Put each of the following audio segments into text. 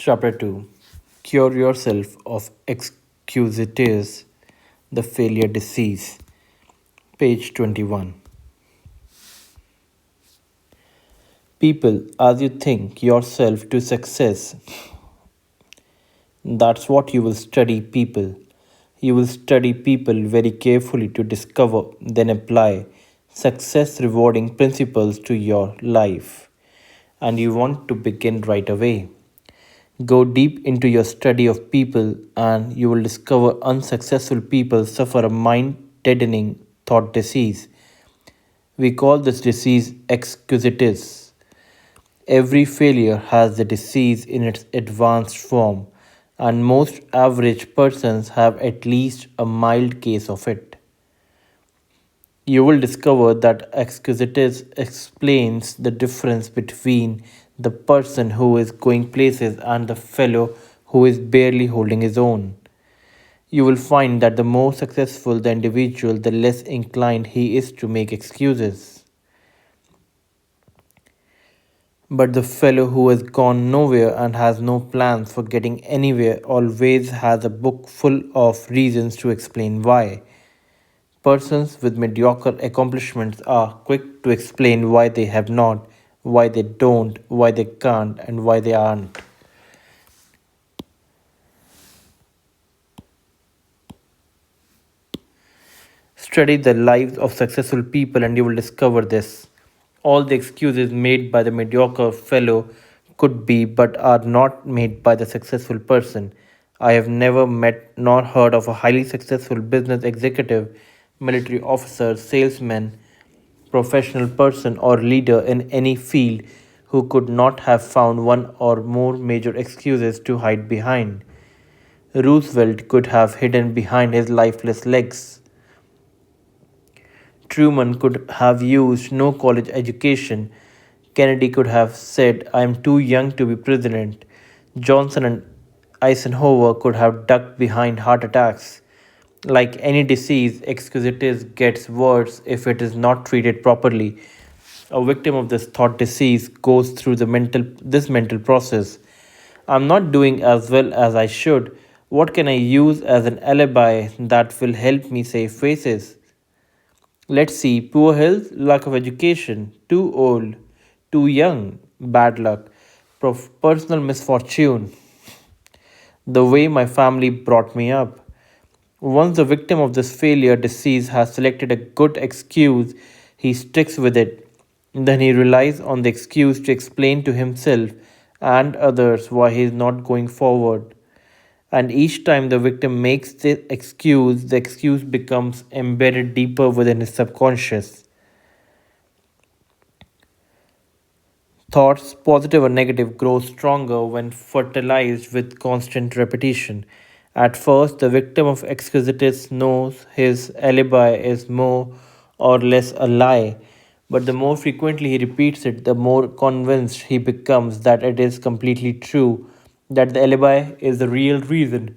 Chapter 2. Cure yourself of excusitis, the failure disease. Page 21. People, as you think yourself to success, that's what you will study people. You will study people very carefully to discover, then apply success rewarding principles to your life. And you want to begin right away. Go deep into your study of people, and you will discover unsuccessful people suffer a mind deadening thought disease. We call this disease excusitis. Every failure has the disease in its advanced form, and most average persons have at least a mild case of it. You will discover that excusitis explains the difference between the person who is going places and the fellow who is barely holding his own. You will find that the more successful the individual, the less inclined he is to make excuses. But the fellow who has gone nowhere and has no plans for getting anywhere always has a book full of reasons to explain why. Persons with mediocre accomplishments are quick to explain why they have not, why they don't, why they can't, and why they aren't. Study the lives of successful people and you will discover this. All the excuses made by the mediocre fellow could be but are not made by the successful person. I have never met nor heard of a highly successful business executive, military officer, salesman, professional person, or leader in any field who could not have found one or more major excuses to hide behind. Roosevelt could have hidden behind his lifeless legs. Truman could have used no college education. Kennedy could have said, I am too young to be president. Johnson and Eisenhower could have ducked behind heart attacks. Like any disease, excusitis gets worse if it is not treated properly. A victim of this thought disease goes through this mental process. I'm not doing as well as I should. What can I use as an alibi that will help me save faces? Let's see, poor health, lack of education, too old, too young, bad luck, personal misfortune, the way my family brought me up. Once the victim of this failure disease has selected a good excuse, he sticks with it. Then he relies on the excuse to explain to himself and others why he is not going forward. And each time the victim makes the excuse becomes embedded deeper within his subconscious. Thoughts, positive or negative, grow stronger when fertilized with constant repetition. At first, the victim of exquisitis knows his alibi is more or less a lie, but the more frequently he repeats it, the more convinced he becomes that it is completely true, that the alibi is the real reason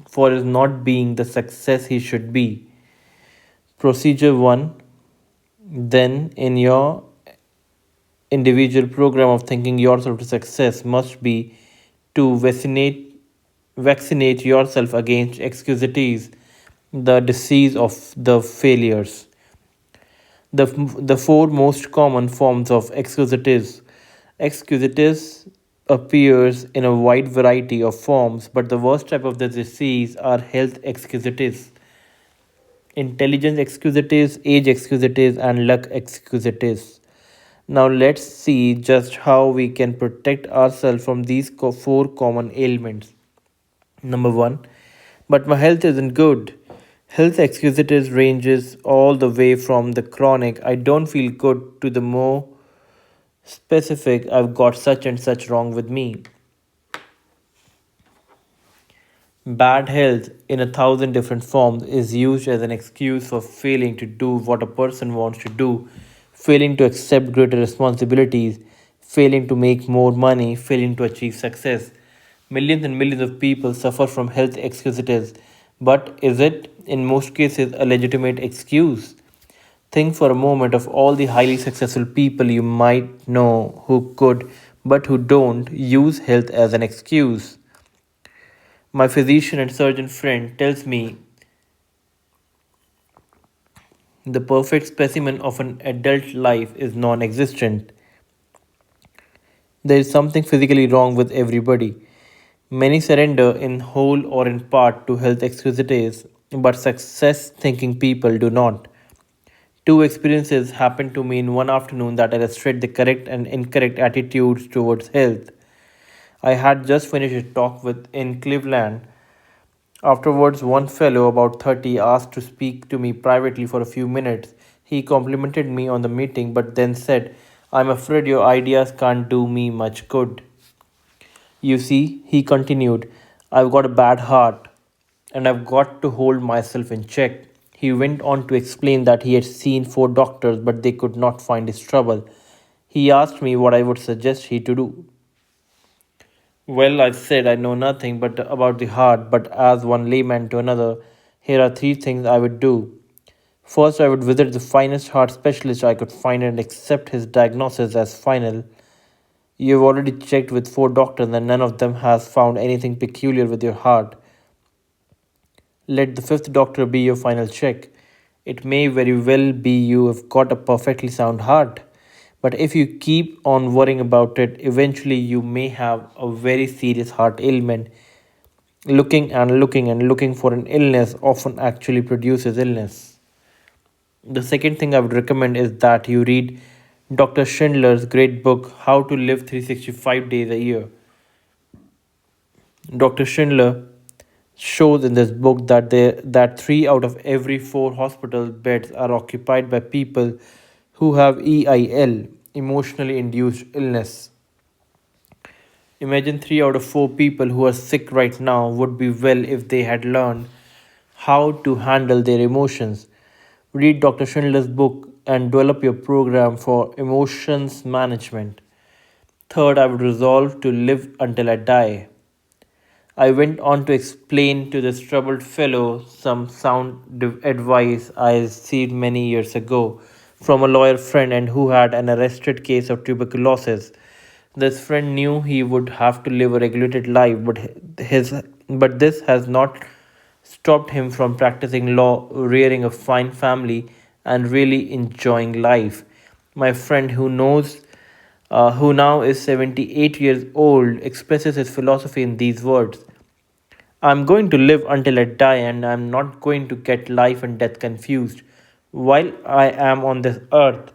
for his not being the success he should be. Procedure 1. Then, in your individual program of thinking yourself to success must be to vaccinate yourself against excusities, the disease of the failures. The four most common forms of excusitis. Excusitis appears in a wide variety of forms, but the worst type of the disease are health excusitis, intelligence excusitis, age excusitis, and luck excusitis. Now let's see just how we can protect ourselves from these four common ailments. Number one, but my health isn't good. Health excusitis ranges all the way from the chronic, I don't feel good, to the more specific, I've got such and such wrong with me. Bad health, in 1,000 different forms, is used as an excuse for failing to do what a person wants to do, failing to accept greater responsibilities, failing to make more money, failing to achieve success. Millions and millions of people suffer from health excuses, but is it, in most cases, a legitimate excuse? Think for a moment of all the highly successful people you might know who could but who don't use health as an excuse. My physician and surgeon friend tells me the perfect specimen of an adult life is non existent. There is something physically wrong with everybody. Many surrender in whole or in part to health excuses, but success thinking people do not. Two experiences happened to me in one afternoon that illustrate the correct and incorrect attitudes towards health. I had just finished a talk with in Cleveland. Afterwards, one fellow about 30 asked to speak to me privately for a few minutes. He complimented me on the meeting but then said, I'm afraid your ideas can't do me much good. You see, he continued, I've got a bad heart and I've got to hold myself in check. He went on to explain that he had seen four doctors but they could not find his trouble. He asked me what I would suggest he to do. Well, I said I know nothing but about the heart, but as one layman to another, here are three things I would do. First, I would visit the finest heart specialist I could find and accept his diagnosis as final. You have already checked with four doctors and none of them has found anything peculiar with your heart. Let the fifth doctor be your final check. It may very well be you have got a perfectly sound heart. But if you keep on worrying about it, eventually you may have a very serious heart ailment. Looking for an illness often actually produces illness. The second thing I would recommend is that you read Dr. Schindler's great book, How to Live 365 Days a Year. Dr. Schindler shows in this book that three out of every four hospital beds are occupied by people who have EIL, emotionally induced illness. Imagine three out of four people who are sick right now would be well if they had learned how to handle their emotions. Read Dr. Schindler's book and develop your program for emotions management. Third, I would resolve to live until I die. I went on to explain to this troubled fellow some sound advice I received many years ago from a lawyer friend and who had an arrested case of tuberculosis. This friend knew he would have to live a regulated life, his but this has not stopped him from practicing law, rearing a fine family, and really enjoying life. My friend who now is 78 years old, expresses his philosophy in these words. I'm going to live until I die, and I'm not going to get life and death confused. While I am on this earth,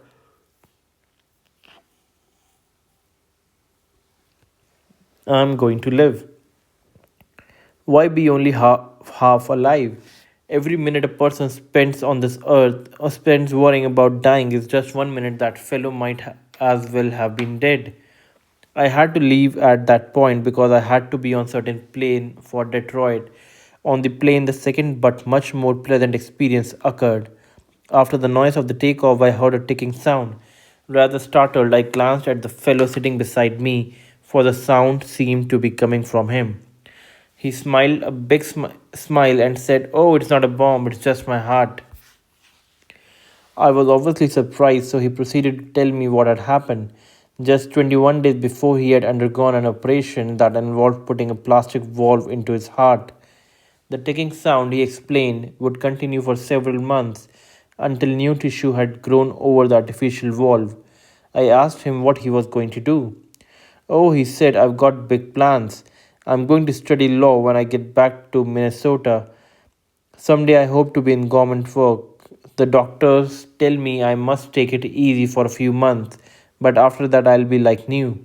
I'm going to live. Why be only half alive? Every minute a person spends on this earth or spends worrying about dying is just 1 minute that fellow might as well have been dead. I had to leave at that point because I had to be on certain plane for Detroit. On the plane, the second but much more pleasant experience occurred. After the noise of the takeoff, I heard a ticking sound. Rather startled, I glanced at the fellow sitting beside me, for the sound seemed to be coming from him. He smiled a big smile and said, Oh, it's not a bomb, it's just my heart. I was obviously surprised, so he proceeded to tell me what had happened. Just 21 days before, he had undergone an operation that involved putting a plastic valve into his heart. The ticking sound, he explained, would continue for several months until new tissue had grown over the artificial valve. I asked him what he was going to do. Oh, he said, I've got big plans. I'm going to study law when I get back to Minnesota. Someday I hope to be in government work. The doctors tell me I must take it easy for a few months, but after that I'll be like new.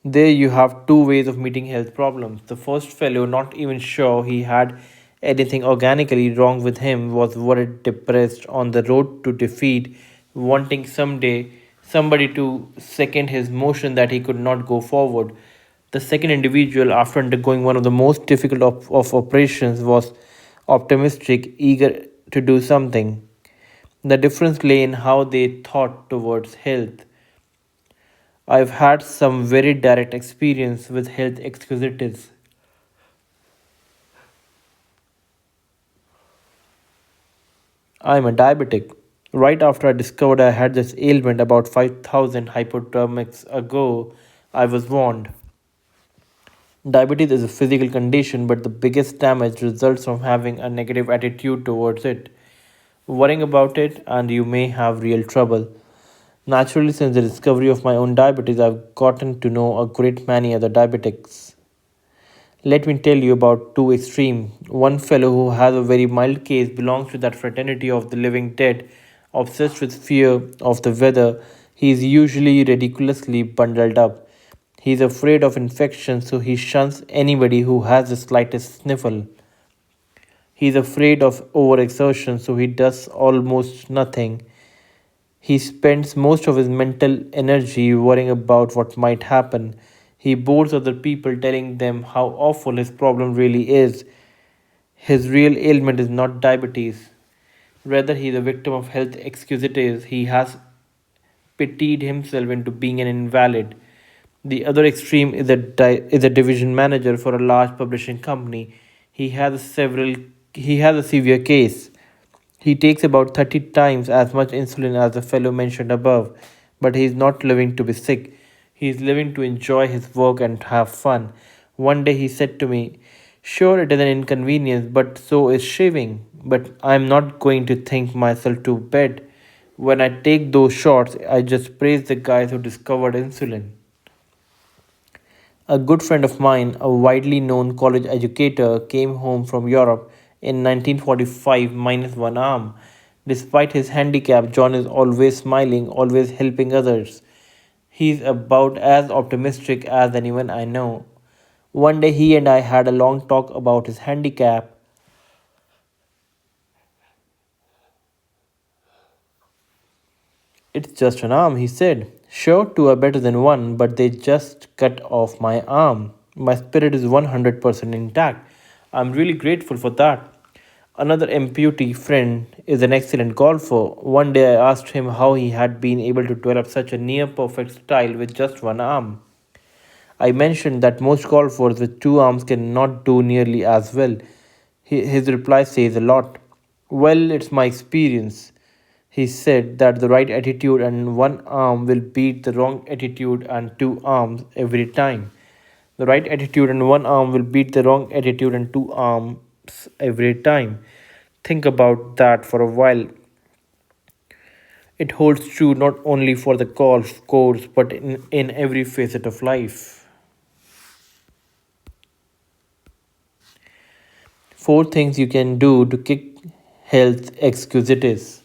There you have two ways of meeting health problems. The first fellow, not even sure he had anything organically wrong with him, was worried, depressed, on the road to defeat, wanting someday somebody to second his motion that he could not go forward. The second individual, after undergoing one of the most difficult of operations, was optimistic, eager to do something. The difference lay in how they thought towards health. I've had some very direct experience with health executives. I'm a diabetic. Right after I discovered I had this ailment about 5,000 hypodermics ago, I was warned. Diabetes is a physical condition, but the biggest damage results from having a negative attitude towards it. Worrying about it, and you may have real trouble. Naturally, since the discovery of my own diabetes, I've gotten to know a great many other diabetics. Let me tell you about two extreme. One fellow who has a very mild case belongs to that fraternity of the living dead, obsessed with fear of the weather. He is usually ridiculously bundled up. He is afraid of infection, so he shuns anybody who has the slightest sniffle. He is afraid of overexertion, so he does almost nothing. He spends most of his mental energy worrying about what might happen. He bores other people telling them how awful his problem really is. His real ailment is not diabetes. Rather, he is a victim of health excuses. He has pitied himself into being an invalid. The other extreme is is a division manager for a large publishing company. He has he has a severe case. He takes about 30 times as much insulin as the fellow mentioned above, but he is not living to be sick. He is living to enjoy his work and have fun. One day he said to me, "Sure, it is an inconvenience, but so is shaving. But I am not going to think myself to bed. When I take those shots, I just praise the guys who discovered insulin." A good friend of mine, a widely known college educator, came home from Europe in 1945 minus one arm. Despite his handicap, John is always smiling, always helping others. He's about as optimistic as anyone I know. One day he and I had a long talk about his handicap. "It's just an arm," he said. "Sure, two are better than one, but they just cut off my arm. My spirit is 100% intact. I'm really grateful for that." Another amputee friend is an excellent golfer. One day I asked him how he had been able to develop such a near perfect style with just one arm. I mentioned that most golfers with two arms cannot do nearly as well. His reply says a lot. "Well, it's my experience." He said that the right attitude and one arm will beat the wrong attitude and two arms every time. The right attitude and one arm will beat the wrong attitude and two arms every time. Think about that for a while. It holds true not only for the golf course but in every facet of life. Four things you can do to kick health excusitis.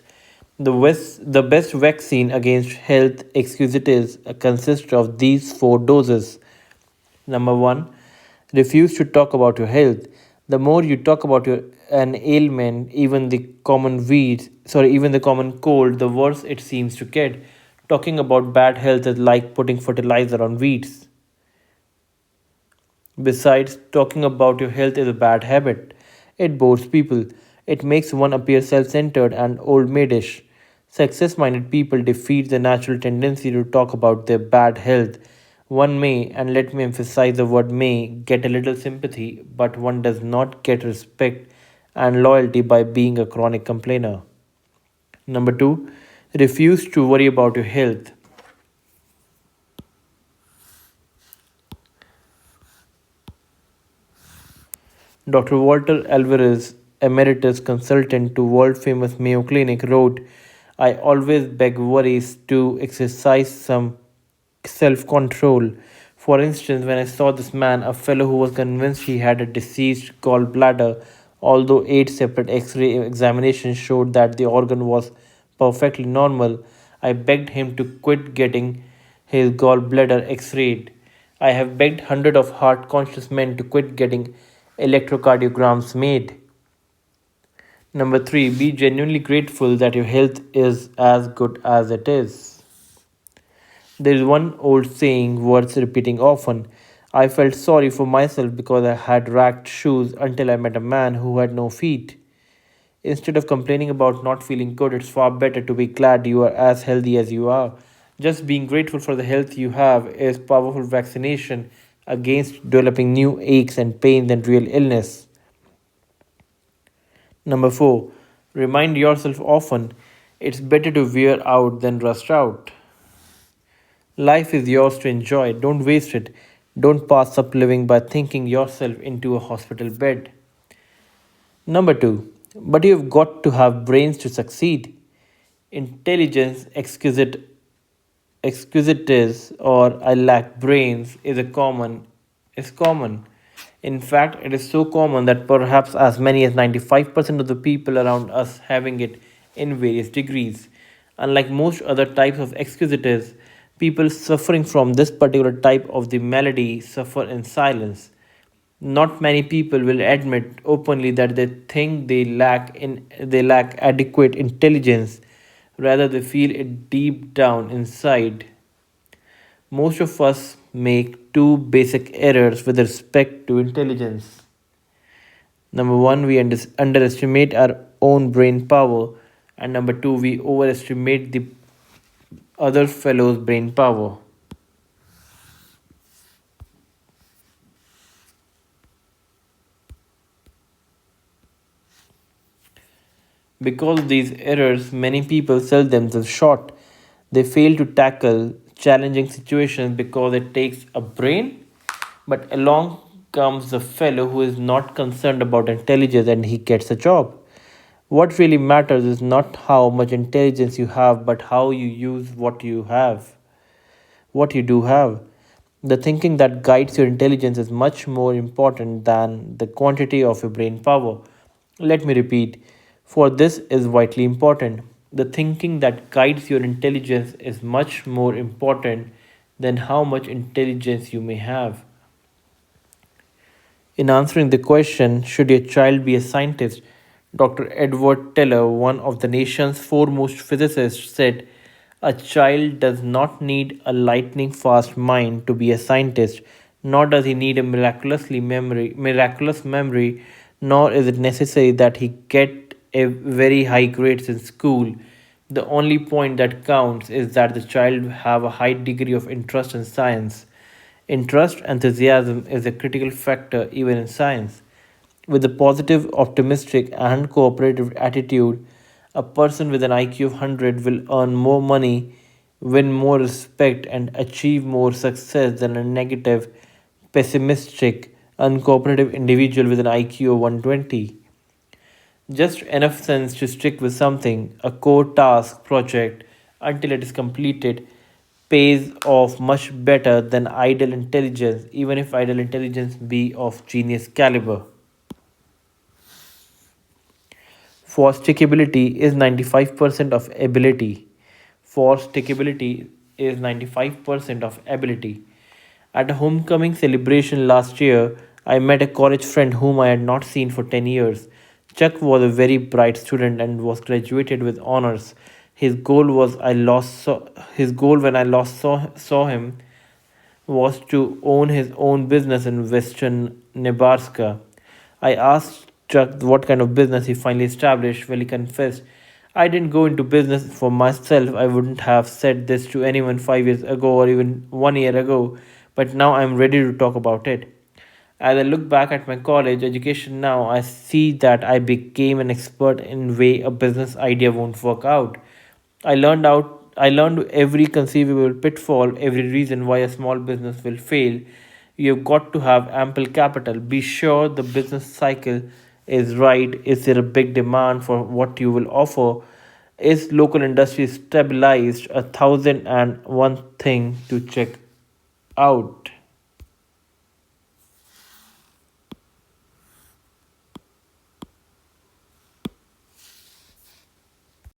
The best vaccine against health excusitis consists of these four doses. Number one, refuse to talk about your health. The more you talk about an ailment, even the common cold, the worse it seems to get. Talking about bad health is like putting fertilizer on weeds. Besides, talking about your health is a bad habit. It bores people. It makes one appear self centered and old maidish. Success minded people defeat the natural tendency to talk about their bad health. One may, and let me emphasize the word may, get a little sympathy, but one does not get respect and loyalty by being a chronic complainer. Number two, refuse to worry about your health. Dr. Walter Alvarez, emeritus consultant to world famous Mayo Clinic, wrote, "I always beg worries to exercise some self control. For instance, when I saw this man, a fellow who was convinced he had a diseased gallbladder, although eight separate x ray examinations showed that the organ was perfectly normal, I begged him to quit getting his gallbladder x rayed. I have begged hundreds of heart conscious men to quit getting electrocardiograms made." Number three, be genuinely grateful that your health is as good as it is. There is one old saying worth repeating often. I felt sorry for myself because I had racked shoes until I met a man who had no feet. Instead of complaining about not feeling good, it's far better to be glad you are as healthy as you are. Just being grateful for the health you have is powerful vaccination against developing new aches and pains and real illness. Number four, remind yourself often. It's better to wear out than rust out. Life is yours to enjoy. Don't waste it. Don't pass up living by thinking yourself into a hospital bed. Number two, but you've got to have brains to succeed. Intelligence, exquisites, or I lack brains is common. In fact, it is so common that perhaps as many as 95% of the people around us having it in various degrees. Unlike most other types of exquisites, people suffering from this particular type of the malady suffer in silence. Not many people will admit openly that they think they lack adequate intelligence. Rather, they feel it deep down inside. Most of us make two basic errors with respect to intelligence. Number one, we underestimate our own brain power, and number two, we overestimate the other fellow's brain power. Because of these errors, many people sell themselves short. They fail to tackle challenging situations because it takes a brain, but along comes the fellow who is not concerned about intelligence and he gets a job. What really matters is not how much intelligence you have, but how you use what you do have. The thinking that guides your intelligence is much more important than the quantity of your brain power. Let me repeat, for this is vitally important. The thinking that guides your intelligence is much more important than how much intelligence you may have. In answering the question, should your child be a scientist? Dr. Edward Teller, one of the nation's foremost physicists, said, a child does not need a lightning fast mind to be a scientist, nor does he need a miraculous memory, nor is it necessary that he get a very high grades in school. The only point that counts is that the child have a high degree of interest in science. Interest, enthusiasm is a critical factor even in science. With a positive, optimistic, and cooperative attitude, a person with an IQ of 100 will earn more money, win more respect, and achieve more success than a negative, pessimistic, uncooperative individual with an IQ of 120. Just enough sense to stick with something, a core task project, until it is completed, pays off much better than idle intelligence, even if idle intelligence be of genius caliber. Forced stickability is 95% of ability. Forced stickability is 95% of ability. At a homecoming celebration last year, I met a college friend whom I had not seen for 10 years. Chuck was a very bright student and was graduated with honors. His goal when I saw him was to own his own business in western Nebraska. I asked Chuck what kind of business he finally established. Well, he confessed, I didn't go into business for myself. I wouldn't have said this to anyone 5 years ago or even 1 year ago, but now I'm ready to talk about it. As I look back at my college education now, I see that I became an expert in way a business idea won't work out. I learned every conceivable pitfall, every reason why a small business will fail. You've got to have ample capital. Be sure the business cycle is right. Is there a big demand for what you will offer? Is local industry stabilized? 1,001 thing to check out.